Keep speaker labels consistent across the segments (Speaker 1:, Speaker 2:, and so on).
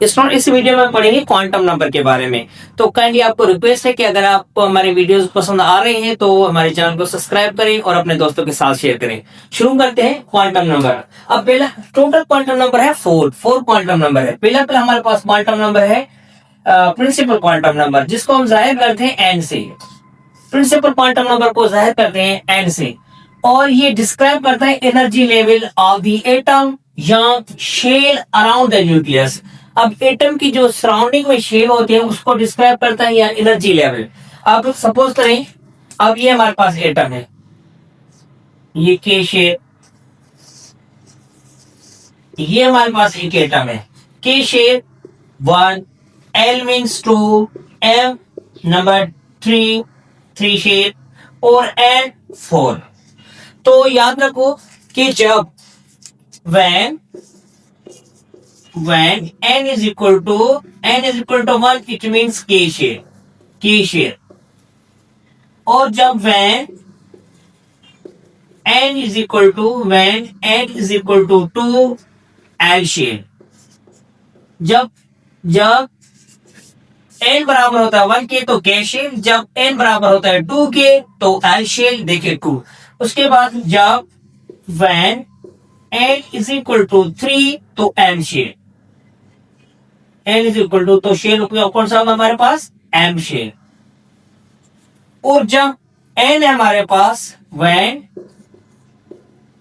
Speaker 1: Student इस video में पढ़ेंगे क्वांटम नंबर के बारे में। तो काइंडली आपको रिक्वेस्ट है कि अगर आपको हमारे वीडियोस पसंद आ रहे हैं तो हमारे चैनल को सब्सक्राइब करें और अपने दोस्तों के साथ शेयर करें। शुरू करते हैं क्वांटम नंबर। अब पहला टोटल क्वांटम नंबर है फोर क्वांटम नंबर है। पहला हमारे पास क्वांटम नंबर है प्रिंसिपल क्वांटम नंबर, जिसको हम जाहिर करते हैं एन से। प्रिंसिपल क्वांटम नंबर को जाहिर करते हैं एन से, और ये डिस्क्राइब करता है energy level of the atom या शेल अराउंड द न्यूक्लियस। अब एटम की जो सराउंडिंग में शेल होती है उसको डिस्क्राइब करता है या एनर्जी लेवल। अब सपोज करें, अब ये हमारे पास एटम है, ये के शेप, ये हमारे पास एक एटम है के shape 1, L means 2, M number 3 shape और एन 4। तो याद रखो कि जब when n is equal to 1 it means k share, और जब when n is equal to 2 l share। जब n बराबर होता है 1 के तो k share, जब n बराबर होता है 2 के तो l share। देखिए 2। उसके बाद जब when n is equal to 3 तो m share, n is equal to तो शेयर कौन सा होगा हमारे पास m शेयर। और जब n है हमारे पास when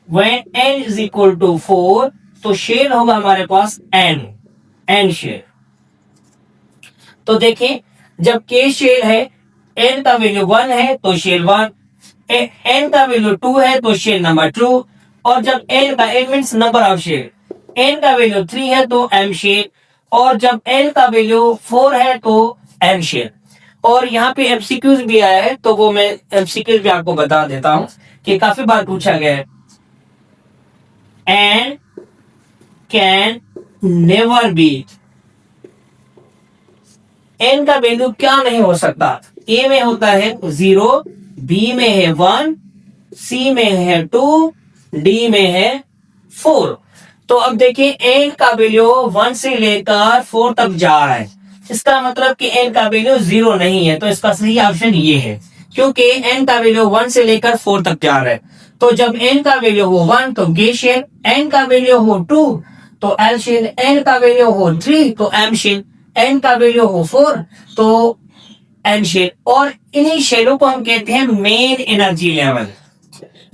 Speaker 1: n is equal to 4 तो शेयर होगा हमारे पास n शेयर। तो देखें जब k शेयर है, n का वैल्यू 1 है तो शेयर 1, n का वैल्यू 2 है तो शेयर नंबर 2, और जब n का n means number of share, n का वैल्यू 3 है तो m शेयर, और जब n का वैल्यू 4 है तो n शेयर। और यहाँ पे एमसीक्यूज भी आया है, तो वो मैं एमसीक्यूज भी आपको बता देता हूं कि काफी बार पूछा गया है। n can never be, n का वैल्यू क्या नहीं हो सकता। a में होता है 0, b में है 1, c में है 2, डी में है 4। तो अब देखिए n का वैल्यू 1 से लेकर 4 तक जा रहा है, इसका मतलब कि n का वैल्यू 0 नहीं है। तो इसका सही ऑप्शन ये है, क्योंकि n का वैल्यू 1 से लेकर 4 तक जा रहा है। तो जब n का वैल्यू हो 1 तो गे शेयर, n का वैल्यू हो 2 तो एल शेयर, n का वैल्यू हो 3 तो एम शेयर, n का वैल्यू हो 4 तो एन शेयर। और इन्हीं शेयरों को हम कहते हैं main energy level.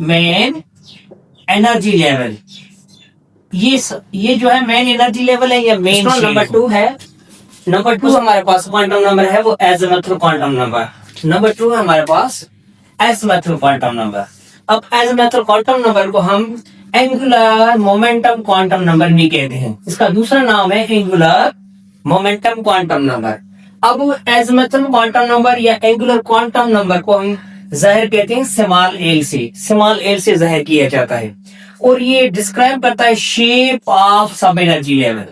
Speaker 1: Main energy level, ये जो है मेन एनर्जी लेवल है, ये मेन नंबर 2 है। नंबर 2 हमारे पास क्वांटम नंबर है वो एजिमुथल क्वांटम नंबर। नंबर 2 है हमारे पास एजिमुथल क्वांटम नंबर। अब एजिमुथल क्वांटम नंबर को हम एंगुलर मोमेंटम क्वांटम नंबर भी कहते हैं। इसका दूसरा नाम है एंगुलर मोमेंटम क्वांटम नंबर। अब एजिमुथल क्वांटम नंबर या एंगुलर क्वांटम नंबर को हम जाहिर कहते हैं स्मॉल एल से जाहिर किया जाता है, और ये डिस्क्राइब करता है शेप ऑफ सब एनर्जी लेवल।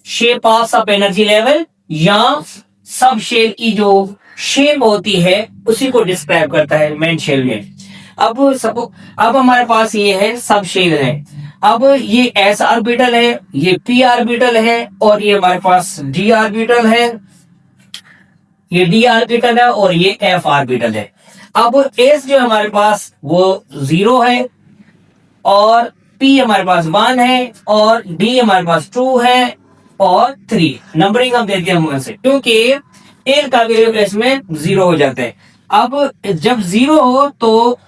Speaker 1: शेप ऑफ सब एनर्जी लेवल या सब शेल की जो शेप होती है उसी को डिस्क्राइब करता है मेन शेल में। अब हमारे पास ये है सब शेल है। अब ये एस ऑर्बिटल है, ये पी ऑर्बिटल है, और ये हमारे पास डी ऑर्बिटल है, ये डी ऑर्बिटल है, और ये एफ ऑर्बिटल है। अब एस जो हमारे पास वो 0 है, और पी हमारे पास 1 है, और डी हमारे पास 2 है, और 3 नंबरिंग हम देते हैं से, क्योंकि एल का वैल्यू इसमें 0 हो जाता है। अब जब 0 हो तो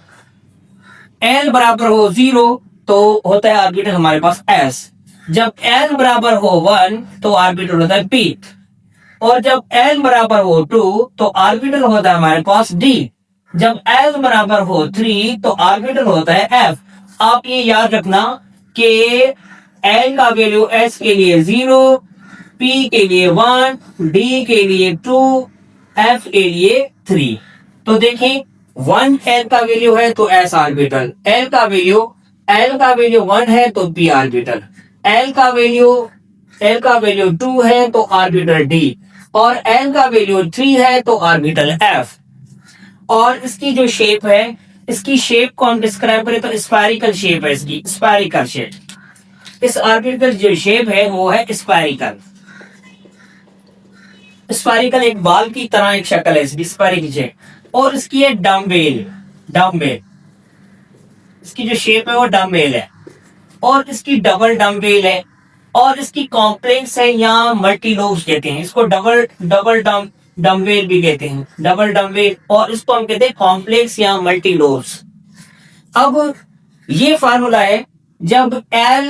Speaker 1: एल बराबर हो 0 तो होता है ऑर्बिटल हमारे पास एस। जब एल बराबर हो 1 तो ऑर्बिटल होता है पी, और जब एल बराबर हो 2 तो ऑर्बिटल होता है हमारे पास डी। जब एल बराबर हो 3 तो ऑर्बिटल होता है एफ। आप ये याद रखना कि एल का वैल्यू एस के लिए 0, पी के लिए 1, डी के लिए 2, एफ के लिए 3। तो देखें 1 एल का वैल्यू है तो एस ऑर्बिटल, एल का वैल्यू 1 है तो पी ऑर्बिटल, एल का वैल्यू 2 है तो ऑर्बिटल डी, और एल का वैल्यू 3 है तो ऑर्बिटल एफ। और इसकी जो शेप है, इसकी शेप को हम डिस्क्राइब करें तो स्फेरिकल शेप है इसकी, स्फेरिकल शेप। इस ऑर्बिटल जो शेप है वो है स्फेरिकल। स्फेरिकल एक बाल की तरह एक शक्ल है इसकी, स्फेरिकल शेप, और इसकी है डम्बेल, डम्बेल, इसकी जो शेप है वो डम्बेल है, और इसकी डबल डम्बेल है, और इसकी कॉम्प्लेक्स है या मल्टी लोब्स कहते हैं इसको, डबल डबल डम्बेल भी कहते हैं, डबल डम्बेल, और इसको हम कहते हैं कॉम्प्लेक्स या मल्टी लोब्स। अब ये फार्मूला है जब L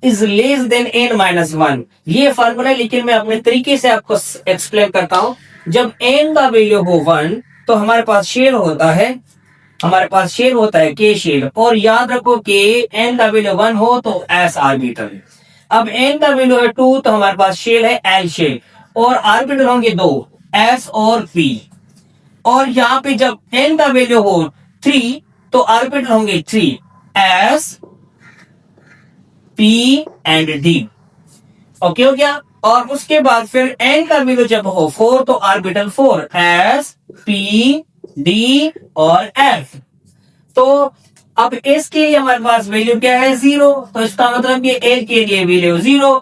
Speaker 1: is less than n-1, ये फार्मूला है, लेकिन मैं अपने तरीके से आपको एक्सप्लेन करता हूं। जब n का वैल्यू हो 1 तो हमारे पास शेल होता है, हमारे पास शेल होता है K शेल, और याद रखो कि n का वैल्यू 1 हो तो S आर्बिटल। अब n का वैल्यू है 2 तो हमारे पास शेल है L शेल, और आर्बिटल होंगे दो, S और P। और यहाँ पे जब n का वैल्यू हो 3 तो आर्बिटल होंगे 3, S P and D। Okay हो गया। और उसके बाद फिर n का वैल्यू जब हो 4 तो आर्बिटल 4, S P D और F। तो अब S के लिए हमारे पास वैल्यू क्या है 0, तो इसका मतलब ये L के लिए वैल्यू 0।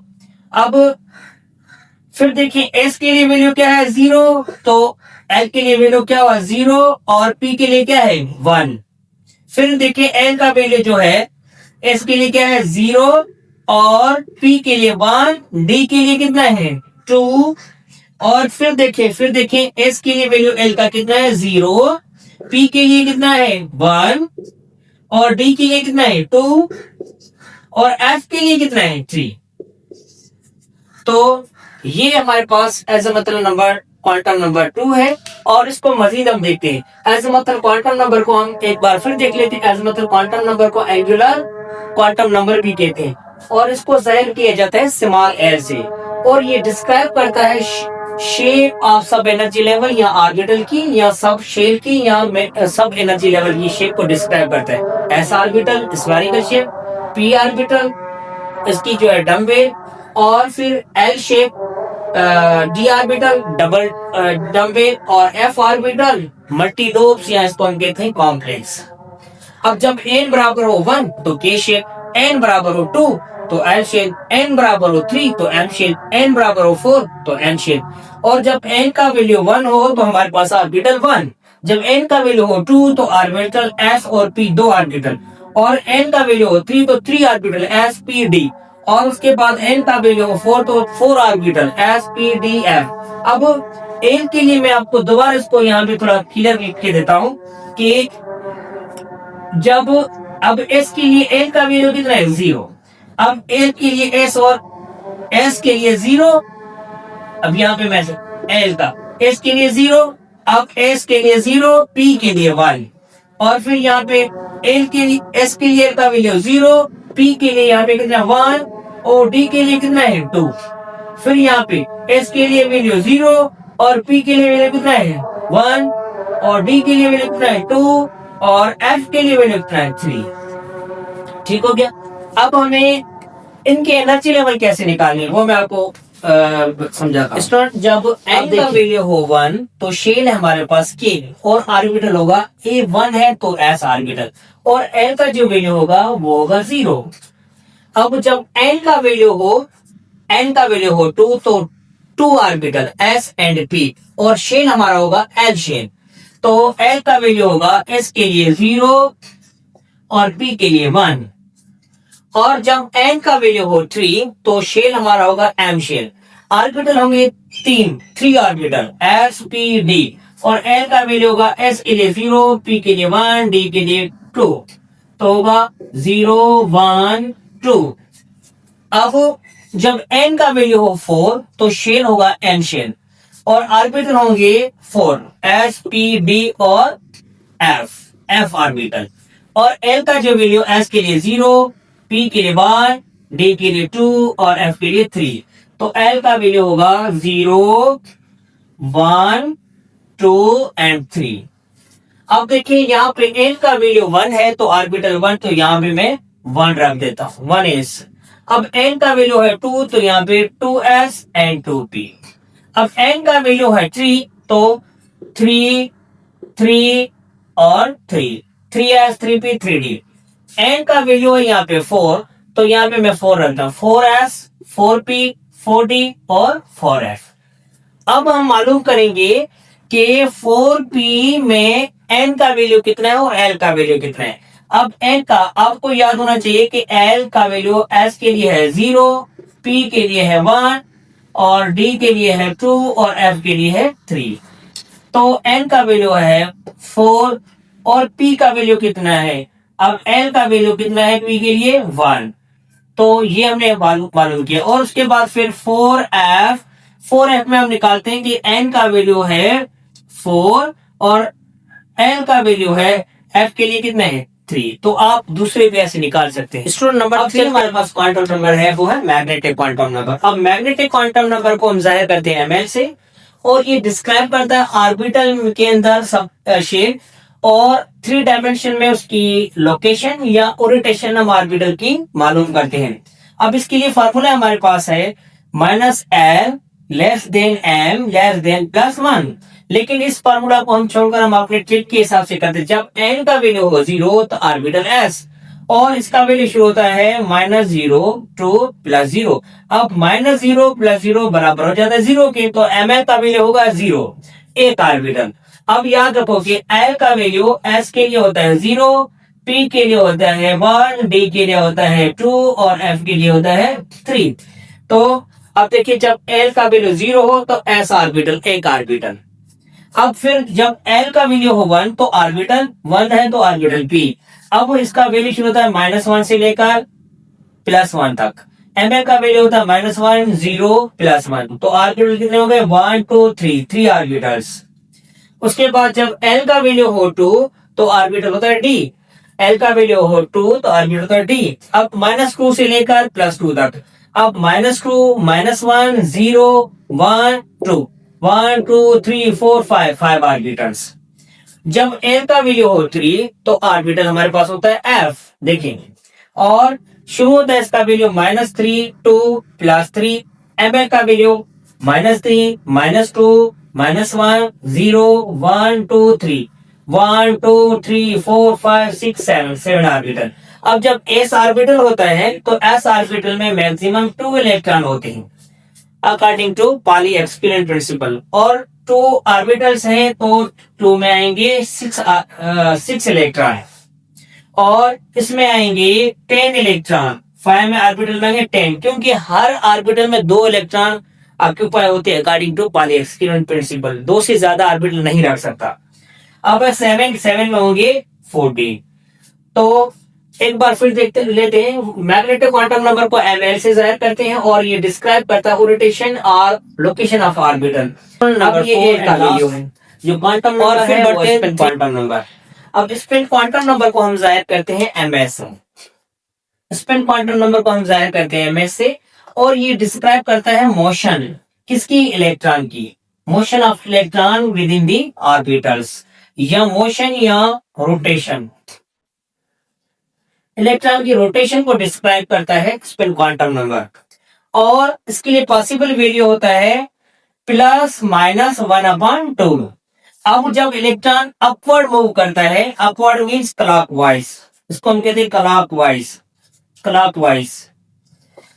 Speaker 1: अब फिर देखिए S के लिए वैल्यू क्या है 0, तो L के लिए वैल्यू क्या हुआ 0, और P के लिए क्या है 1। फिर देखिए L का वैल्यू जो है S के लिए क्या है 0, और P के लिए 1, D के लिए कितना है 2, और फिर देखिए S के लिए वैल्यू L का कितना है 0, P के लिए कितना है 1, और D के लिए कितना है 2, और F के लिए कितना है 3। तो ये हमारे पास एज अ मतलब नंबर क्वांटम नंबर 2 है, और इसको मजीद हम देखते हैं। एज मतलब क्वांटम नंबर को हम एक बार फिर देख लेते हैं। एज मतलब क्वांटम नंबर को एंगुलर क्वांटम नंबर भी कहते हैं, और इसको जाहिर किया जाता है स्मॉल एल से, और ये डिस्क्राइब करता है शेप ऑफ सब एनर्जी लेवल या ऑर्बिटल की, या सब शेल की, या सब एनर्जी लेवल की शेप को डिस्क्राइब करता है। S orbital spherical shape, P orbital इसकी जो है डम्बेल, और फिर L shape D orbital double dumbbell, और एफ ऑर्बिटल मल्टी लोब्स या इसको हम कहते हैं कॉम्प्लेक्स। अब जब n बराबर हो 1 तो K शेप, n बराबर हो 2 तो L शेप, n बराबर हो 3 तो M शेप, n बराबर हो 4 तो N शेप। और जब n का वैल्यू 1 हो तो हमारे पास ऑर्बिटल 1, जब n का वैल्यू हो 2 तो ऑर्बिटल S और P, दो ऑर्बिटल, और n का वैल्यू हो 3 तो 3 ऑर्बिटल S P D, और उसके बाद n का वैल्यू हो 4 तो 4 orbital S P D F। अब n के लिए मैं आपको दोबारा इसको यहाँ पे थोड़ा क्लियर लिख के देता हूँ कि जब अब S के लिए L का वैल्यू कितना है 0, अब L के लिए S और S के लिए 0, अब यहाँ पे मैं L का S के लिए 0, अब S के लिए 0, P के लिए 1, और फिर यहाँ पे L के लिए S के लिए L का वैल्यू 0, P के लिए यहाँ पे कितना 1, और D के लिए कितना है 2। फिर यहाँ पे S के लिए वैल्यू 0, और P के लिए वैल्यू कितना है 1, और D के लिए वैल्यू कितना है 2, और F के लिए वैल्यू कितना है 3। ठीक हो गया। अब हमें इनके एनर्जी लेवल कैसे निकालने वो मैं आपको समझाता हूँ। जब n का वैल्यू हो 1 तो शेल है हमारे पास K, और ऑर्बिटल होगा A1 है तो S ऑर्बिटल, और L का जो वैल्यू होगा वो होगा 0। अब जब n का वैल्यू हो 2 तो 2 ऑर्बिटल S एंड P, और शेल हमारा होगा L शेल, तो L का वैल्यू होगा S के लिए 0 और P के लिए 1। और जब n का वैल्यू हो 3 तो शेल हमारा होगा M शेल, ऑर्बिटल होंगे 3 ऑर्बिटल S P D, और L का वैल्यू होगा S के लिए 0, P के लिए 1, D के लिए 2, तो होगा 0 1 2। अब जब n का वैल्यू हो 4 तो शेल होगा M शेल, और ऑर्बिटल होंगे 4 S P D और F ऑर्बिटल, और L का जो वैल्यू S के लिए 0, P के लिए 1, D के लिए 2 और F के लिए 3, तो L का वैल्यू होगा 0 1 2 एंड 3। अब देखिए यहाँ पे L का वैल्यू 1 है तो ऑर्बिटल 1, तो यहाँ पे मैं 1 रख देता हूँ 1s। अब n का वैल्यू है 2 तो यहाँ पे 2s एंड 2p। अब n का वैल्यू है 3 तो 3 3 और 3s 3p 3d। n का वैल्यू है यहाँ पे 4 तो यहाँ पे मैं 4 रखता हूँ 4s 4p 4d और 4f। अब हम मालूम करेंगे कि 4p में n का वैल्यू कितना है और l का वैल्यू कितना है। अब n का आपको याद होना चाहिए कि l का वैल्यू s के लिए है 0, p के लिए है 1 और d के लिए है 2 और f के लिए है 3। तो n का वैल्यू है 4 और p का वैल्यू कितना है। अब l का वैल्यू कितना है p के लिए 1। तो ये हमने मालूम किया और उसके बाद फिर 4f में हम निकालते हैं कि n का वैल्यू है 4 और l का वैल्यू है f के लिए कितना है 3। तो आप दूसरे भी ऐसे निकाल सकते हैं। स्टूडेंट नंबर 3 हमारे पास क्वांटम नंबर है, वो है मैग्नेटिक क्वांटम नंबर। अब मैग्नेटिक क्वांटम नंबर को हम जाहिर करते हैं ml से और ये डिस्क्राइब करता है ऑर्बिटल के अंदर सब शेप और 3 डायमेंशन में उसकी लोकेशन या ओरिएंटेशन हम ऑर्बिटल की मालूम करते हैं। अब इसके लिए फार्मूला हमारे पास है -l less than m less than +1। लेकिन इस फार्मूला को हम छोड़कर हम अपने ट्रिक के हिसाब से करते हैं। जब n का वैल्यू हो 0 तो ऑर्बिटल s और इसका वैल्यू शुरू होता है -0 to +0। अब -0 +0 बराबर हो जाता है 0 के, तो ml का वैल्यू होगा 0 एक ऑर्बिटल। अब याद रखो कि l का वैल्यू s के लिए होता है 0, p के लिए होता है 1, d के लिए होता है 2 और f के लिए होता है 3। तो अब देखिए जब l का वैल्यू 0 हो तो s ऑर्बिटल एक ऑर्बिटल। अब फिर जब l का वैल्यू हो 1 तो ऑर्बिटल 1 है तो ऑर्बिटल p। अब इसका वैल्यू शुरू होता है -1 से लेकर +1 तक। ml का वैल्यू होता है -1 0 +1। तो ऑर्बिटल कितने हो गए 1 2 3 ऑर्बिटल्स। उसके बाद जब l का वैल्यू हो 2 तो ऑर्बिटल होता है d। l का वैल्यू हो 2 तो ऑर्बिटल होता है d। अब -2 से लेकर +2 तक। अब -2 -1 0 1 2 1 2 3 4 5 ऑर्बिटल्स। जब l का वैल्यू हो 3 तो ऑर्बिटल हमारे पास होता है f। देखेंगे और शुरू होता है इसका वैल्यू -3 2 +3। ml का वैल्यू -3 -2 -1 0 1 2 3 1 2 3 4 5 6 7 ऑर्बिटल। अब जब s ऑर्बिटल होता है तो s ऑर्बिटल में मैक्सिमम 2 इलेक्ट्रॉन होते हैं according to Pauli experiment principle. और 2 ऑर्बिटल्स हैं तो 2 में आएंगे 6 इलेक्ट्रॉन और इसमें आएंगे 10 इलेक्ट्रॉन। 5 में ऑर्बिटल में आएंगे 10 क्योंकि हर ऑर्बिटल में 2 इलेक्ट्रॉन ऑक्यूपाई होते हैं according to Pauli experiment principle. 2 से ज्यादा ऑर्बिटल नहीं रख सकता। अब 7 में होंगे 40। तो एक बार फिर देखते लेते हैं मैग्नेटिक क्वांटम नंबर को ml से जाहिर करते हैं और ये डिस्क्राइब करता है ओरिएंटेशन और लोकेशन ऑफ ऑर्बिटल। अब ये एक का वैल्यू है जो क्वांटम नंबर है, फिर बढ़ते हैं क्वांटम नंबर। अब स्पिन क्वांटम नंबर को हम जाहिर करते हैं ms से। स्पिन क्वांटम नंबर को हम जाहिर करते हैं ms से और ये डिस्क्राइब करता है मोशन किसकी, इलेक्ट्रॉन की। Motion of electron with in the orbitals या मोशन या रोटेशन। इलेक्ट्रॉन की रोटेशन को डिस्क्राइब करता है स्पिन क्वांटम नंबर और इसके लिए पॉसिबल वैल्यू होता है ±1/2। अब जब इलेक्ट्रॉन अपवर्ड मूव करता है, अपवर्ड मींस क्लॉकवाइज, इसको हम कहते हैं क्लॉकवाइज।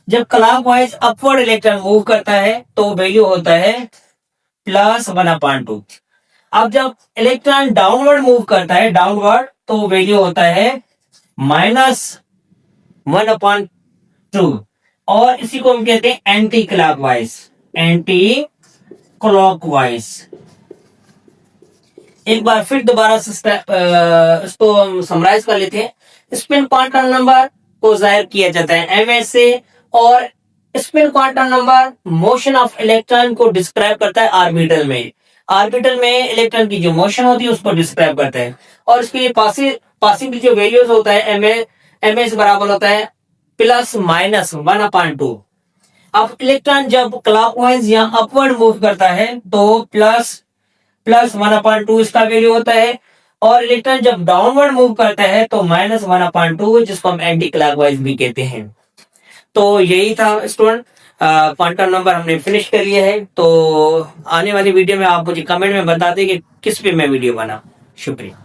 Speaker 1: जब क्लॉकवाइज अपवर्ड इलेक्ट्रॉन मूव करता है तो वैल्यू होता है +1/2। अब जब इलेक्ट्रॉन डाउनवर्ड मूव करता है, डाउनवर्ड, तो वैल्यू होता है -1/2 और इसी को हम कहते हैं एंटी क्लॉकवाइज। एक बार फिर दोबारा से इसको हम समराइज कर लेते हैं। स्पिन क्वांटम नंबर को जाहिर किया जाता है ms से और spin quantum number motion of electron को डिस्क्राइब करता है ऑर्बिटल में। ऑर्बिटल में इलेक्ट्रॉन की जो मोशन होती है उसको डिस्क्राइब करता है और इसके लिए पासिंग जो वैल्यूज होता है ms बराबर होता है ±1/2। अब इलेक्ट्रॉन जब क्लॉकवाइज या अपवर्ड मूव करता है तो +1/2 इसका वैल्यू होता है और इलेक्ट्रॉन जब डाउनवर्ड मूव करता है तो -1/2 जिसको हम एंटी क्लॉकवाइज भी कहते हैं। तो यही था स्टूडेंट, क्वांटम नंबर हमने फिनिश कर लिया है। तो आने वाली वीडियो में आप मुझे कमेंट में बता दें कि किस पे मैं वीडियो बना। शुक्रिया।